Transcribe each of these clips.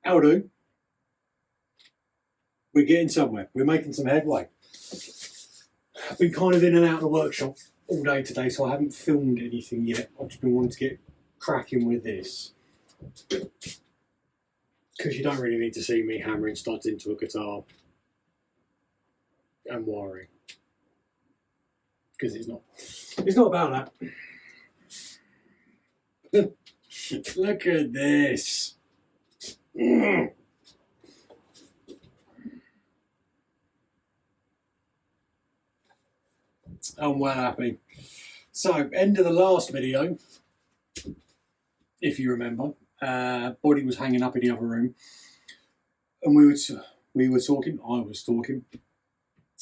How do? We're getting somewhere. We're making some headway. I've been kind of in and out of the workshop all day today, so I haven't filmed anything yet. I've just been wanting to get cracking with this. Because you don't really need to see me hammering studs into a guitar and wiring. Because it's not about that. Look at this. I'm well happy. So, end of the last video, if you remember, body was hanging up in the other room, and we were talking. I was talking.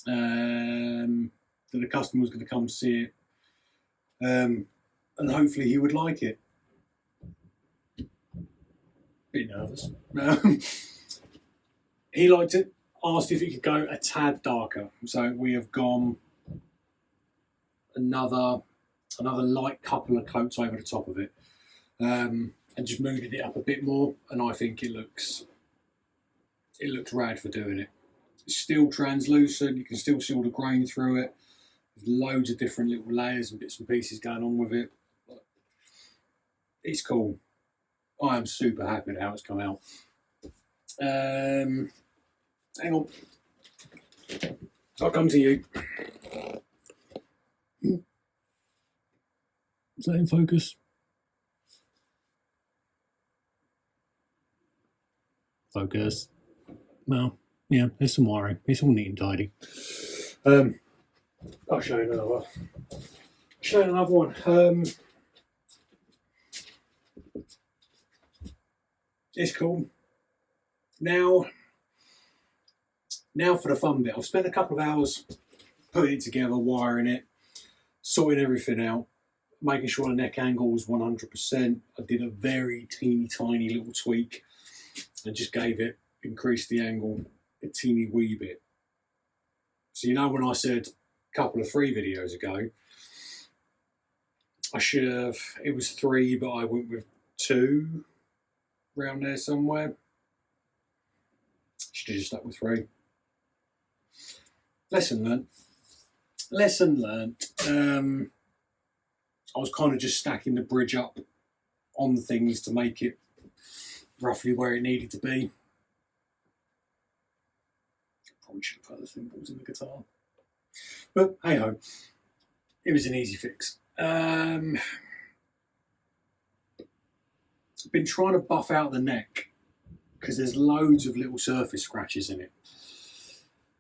That the customer was going to come see it, and hopefully he would like it. Bit nervous. He liked it. Asked if it could go a tad darker. So we have gone another light couple of coats over the top of it, and just moved it up a bit more. And I think it looks rad for doing it. It's still translucent. You can still see all the grain through it. There's loads of different little layers and bits and pieces going on with it. But it's cool. I am super happy with how it's come out. Hang on. I'll come to you. Is that in focus? Focus. Well, yeah, there's some wiring. It's all neat and tidy. I'll show you another one. It's cool. Now for the fun bit. I've spent a couple of hours putting it together, wiring it, sorting everything out, making sure the neck angle was 100%. I did a very teeny tiny little tweak and just increased the angle a teeny wee bit. So you know when I said a couple of 3 videos ago, it was 3, but I went with 2 around there somewhere. Should have just stuck with 3. Lesson learned. I was kind of just stacking the bridge up on things to make it roughly where it needed to be. Probably should have put the thimbles in the guitar. But hey ho, it was an easy fix. Been trying to buff out the neck because there's loads of little surface scratches in it.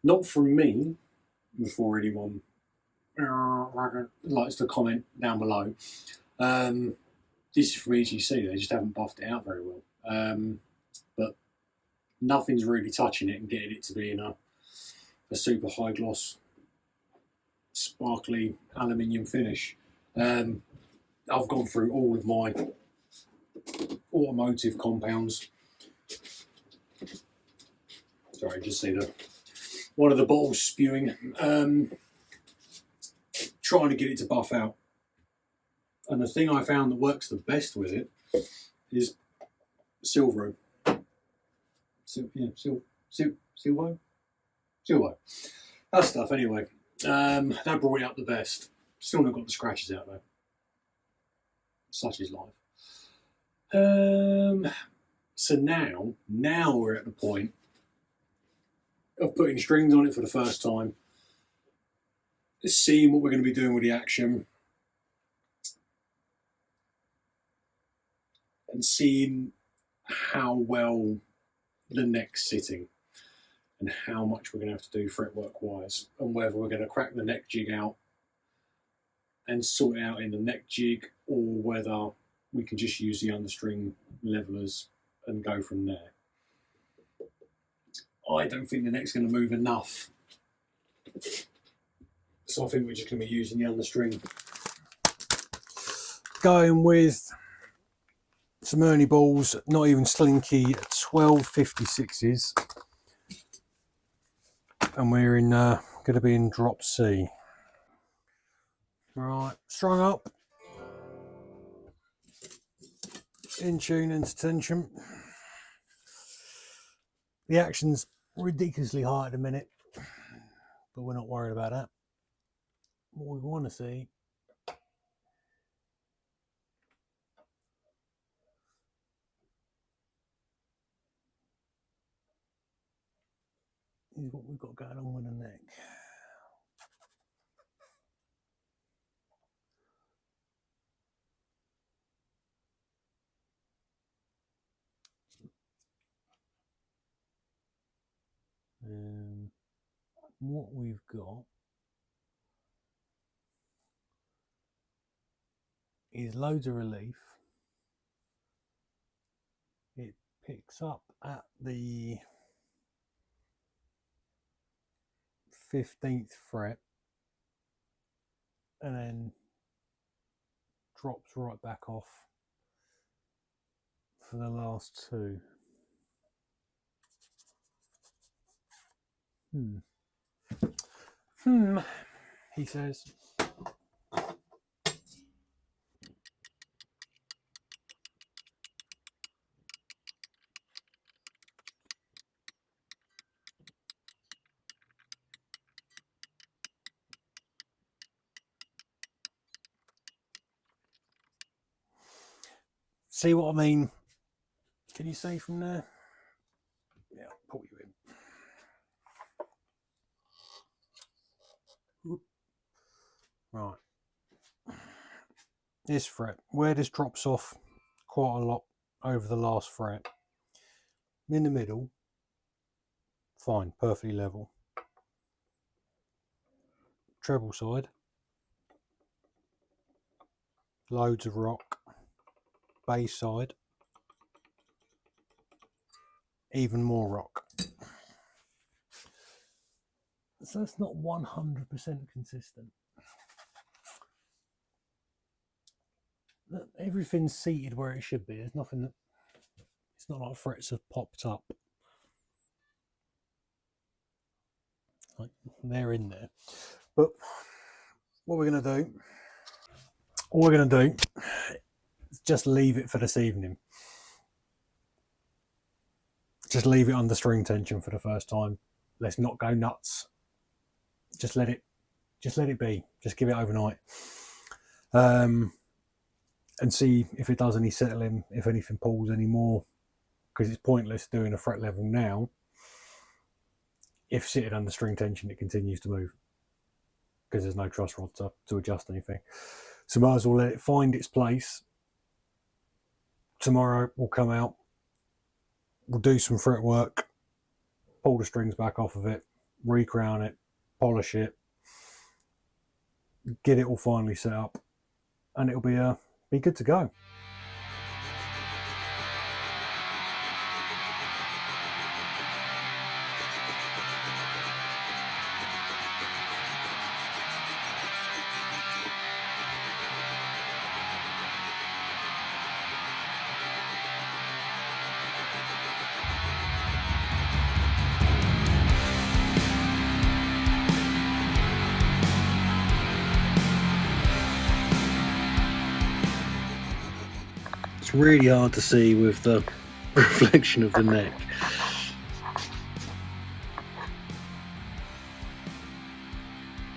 Not from me, before anyone likes to comment down below. This is from EGC, they just haven't buffed it out very well. But nothing's really touching it and getting it to be in a super high gloss, sparkly aluminium finish. I've gone through all of my automotive compounds. Sorry, just see one of the bottles spewing. Trying to get it to buff out. And the thing I found that works the best with it is Silvero. Silvo? That stuff anyway. That brought it up the best. Still not got the scratches out though. Such is life. So now we're at the point of putting strings on it for the first time, seeing what we're going to be doing with the action, and seeing how well the neck's sitting and how much we're going to have to do fretwork wise, and whether we're going to crack the neck jig out and sort it out in the neck jig, or whether we can just use the understring levelers and go from there. I don't think the neck's going to move enough, so I think we're just going to be using the understring. Going with some Ernie balls, not even slinky, 1256s, and we're in going to be in drop C. Right, strung up, in tune into tension. The action's ridiculously high at the minute, but we're not worried about that. What we want to see is what we've got going on with the neck. What we've got is loads of relief. It picks up at the 15th fret and then drops right back off for the last two. He says. See what I mean? Can you see from there? Yeah, I'll pull you in. Right. This fret, where this drops off quite a lot over the last fret. In the middle, fine, perfectly level. Treble side, loads of rock. Bass side, even more rock. So it's not 100% consistent. Everything's seated where it should be. There's nothing that, it's not like frets have popped up. Like they're in there. But what we're going to do, all we're going to do is just leave it for this evening. Just leave it under string tension for the first time. Let's not go nuts. Just let it be. Just give it overnight. And see if it does any settling, if anything pulls anymore, because it's pointless doing a fret level now. If sitting under string tension, it continues to move because there's no truss rod to adjust anything. So might as well let it find its place. Tomorrow we'll come out, we'll do some fret work, pull the strings back off of it, recrown it, polish it, get it all finally set up, and it'll be good to go. It's really hard to see with the reflection of the neck.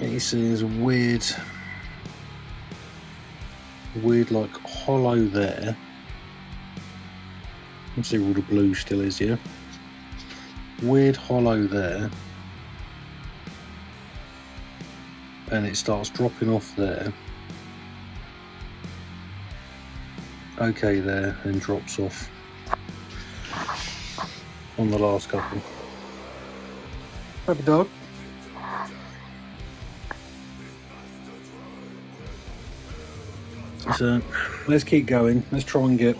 You see there's a weird like hollow there. Let's see where the blue still is here. Weird hollow there. And it starts dropping off there. Okay there, and drops off on the last couple. Happy dog. So let's keep going. Let's try and get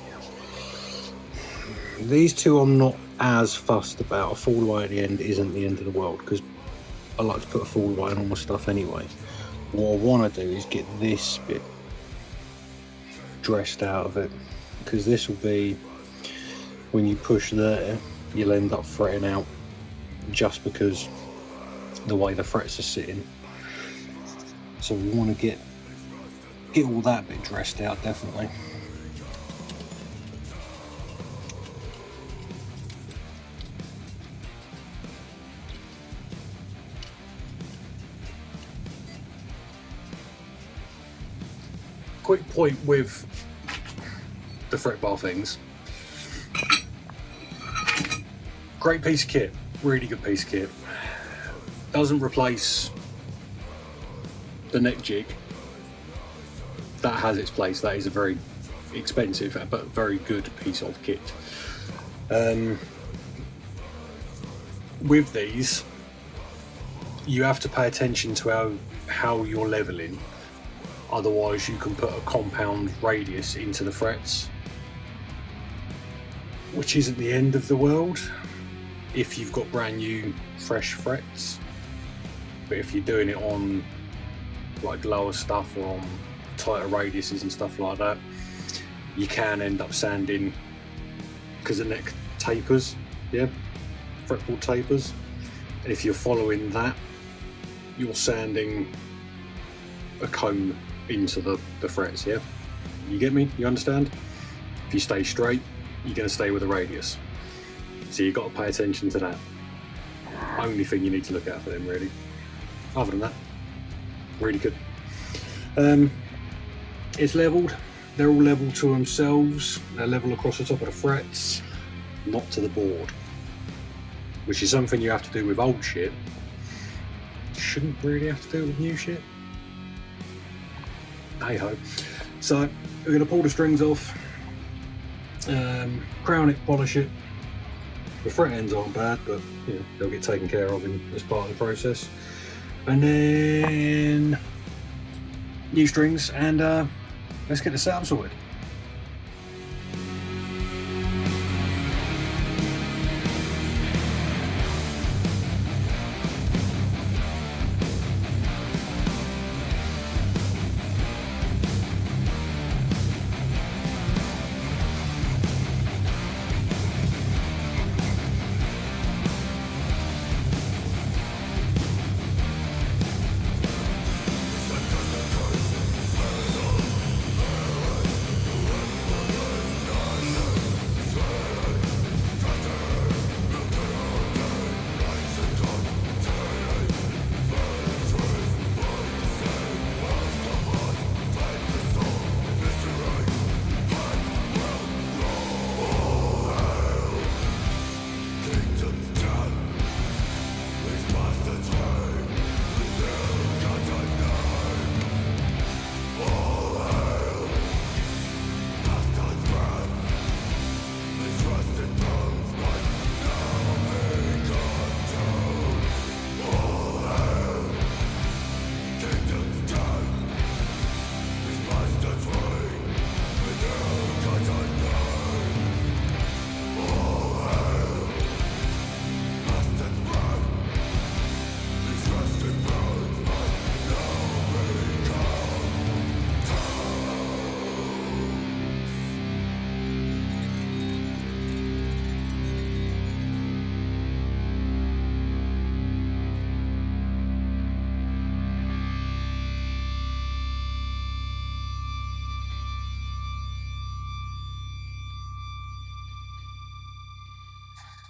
these two. I'm not as fussed about. A fall away at the end isn't the end of the world because I like to put a fall away on all my stuff anyway. What I want to do is get this bit dressed out of it, because this will be, when you push there, you'll end up fretting out just because the way the frets are sitting. So we want to get all that bit dressed out, definitely. quick point with the fret bar things. Great piece of kit, really good piece of kit. Doesn't replace the neck jig. That has its place. That is a very expensive but very good piece of kit. With these, you have to pay attention to how you're leveling. Otherwise, you can put a compound radius into the frets, which isn't the end of the world if you've got brand new fresh frets. But if you're doing it on like lower stuff or on tighter radiuses and stuff like that, you can end up sanding, because the neck tapers, yeah, fretboard tapers, and if you're following that, you're sanding a comb into the frets, yeah? You get me? You understand? If you stay straight, you're going to stay with a radius. So you've got to pay attention to that. Only thing you need to look at for them, really. Other than that, really good. It's levelled. They're all level to themselves. They're level across the top of the frets, not to the board, which is something you have to do with old shit. Shouldn't really have to do with new shit. Hey ho. So we're going to pull the strings off, crown it, polish it. The fret ends aren't bad, but you know, they'll get taken care of as part of the process. And then new strings, and let's get the setup sorted.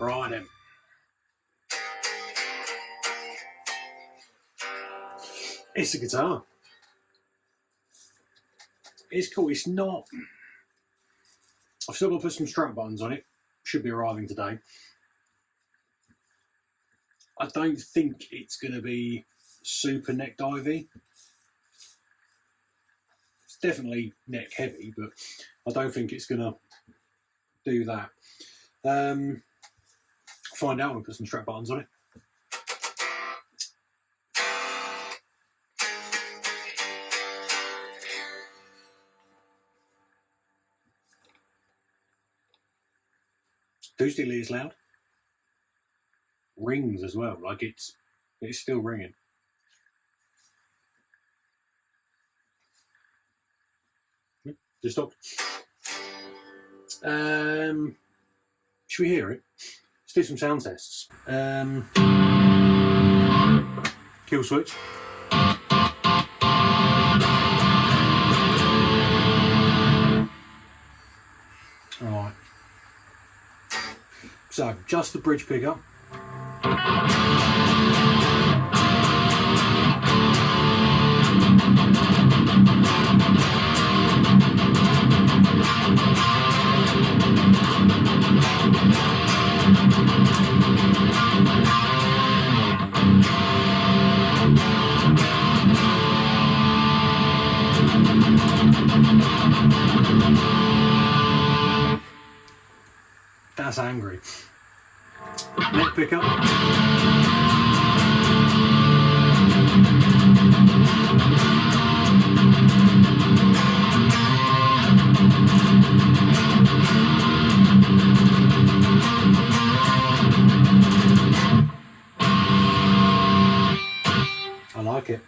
Right then. It's a guitar. It's cool. It's not. I've still got to put some strap buttons on it. Should be arriving today. I don't think it's going to be super neck divey. It's definitely neck heavy, but I don't think it's going to do that. Find out when I put some strap buttons on it. Acoustically is loud. Rings as well, like it's still ringing. Just stopped. Should we hear it? Let's do some sound tests. Kill switch. Alright. So, just the bridge pickup. That's angry. Neck pickup. I like it.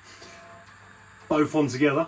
Both on together.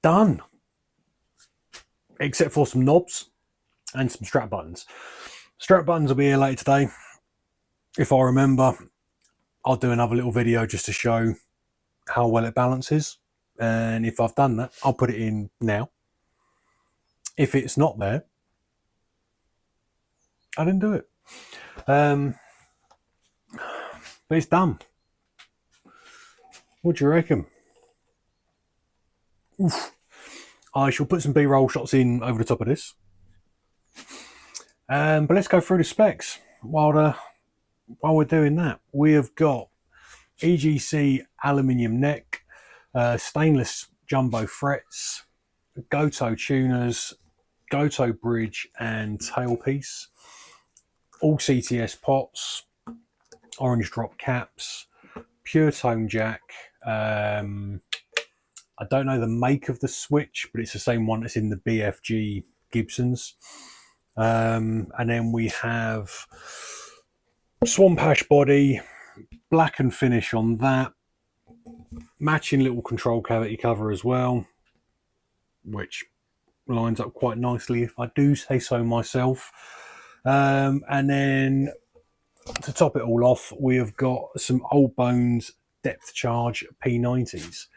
Done. Except for some knobs and some strap buttons. Strap buttons will be here later today. If I remember, I'll do another little video just to show how well it balances. And if I've done that, I'll put it in now. If it's not there, I didn't do it. But it's done. What do you reckon? Oof. I shall put some B-roll shots in over the top of this. But let's go through the specs while we're doing that. We have got EGC aluminium neck, stainless jumbo frets, Goto tuners, Goto bridge and tailpiece, all CTS pots, orange drop caps, pure tone jack. I don't know the make of the switch, but it's the same one that's in the BFG Gibsons. And then we have Swamp Ash body, black finish on that, matching little control cavity cover as well, which lines up quite nicely if I do say so myself. And then to top it all off, we have got some Old Bones depth charge P90s,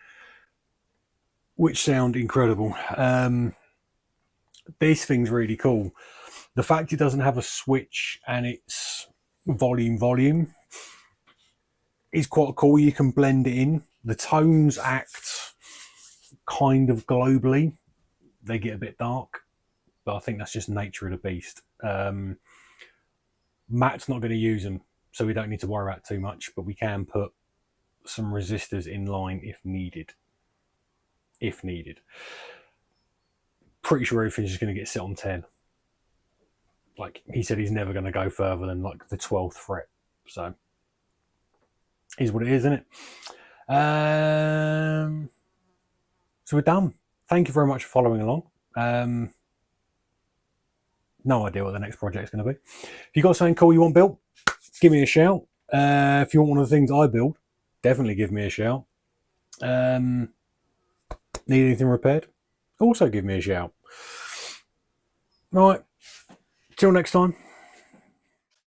which sound incredible. This thing's really cool. The fact it doesn't have a switch and it's volume is quite cool. You can blend it in. The tones act kind of globally. They get a bit dark, but I think that's just nature of the beast. Matt's not going to use them, so we don't need to worry about too much, but we can put some resistors in line if needed. Pretty sure everything's just going to get set on 10. Like he said, he's never going to go further than like the 12th fret. So is what it is, isn't it? So we're done. Thank you very much for following along. No idea what the next project's going to be. If you got something cool you want built, give me a shout. If you want one of the things I build, definitely give me a shout. Need anything repaired? Also give me a shout. Right, till next time.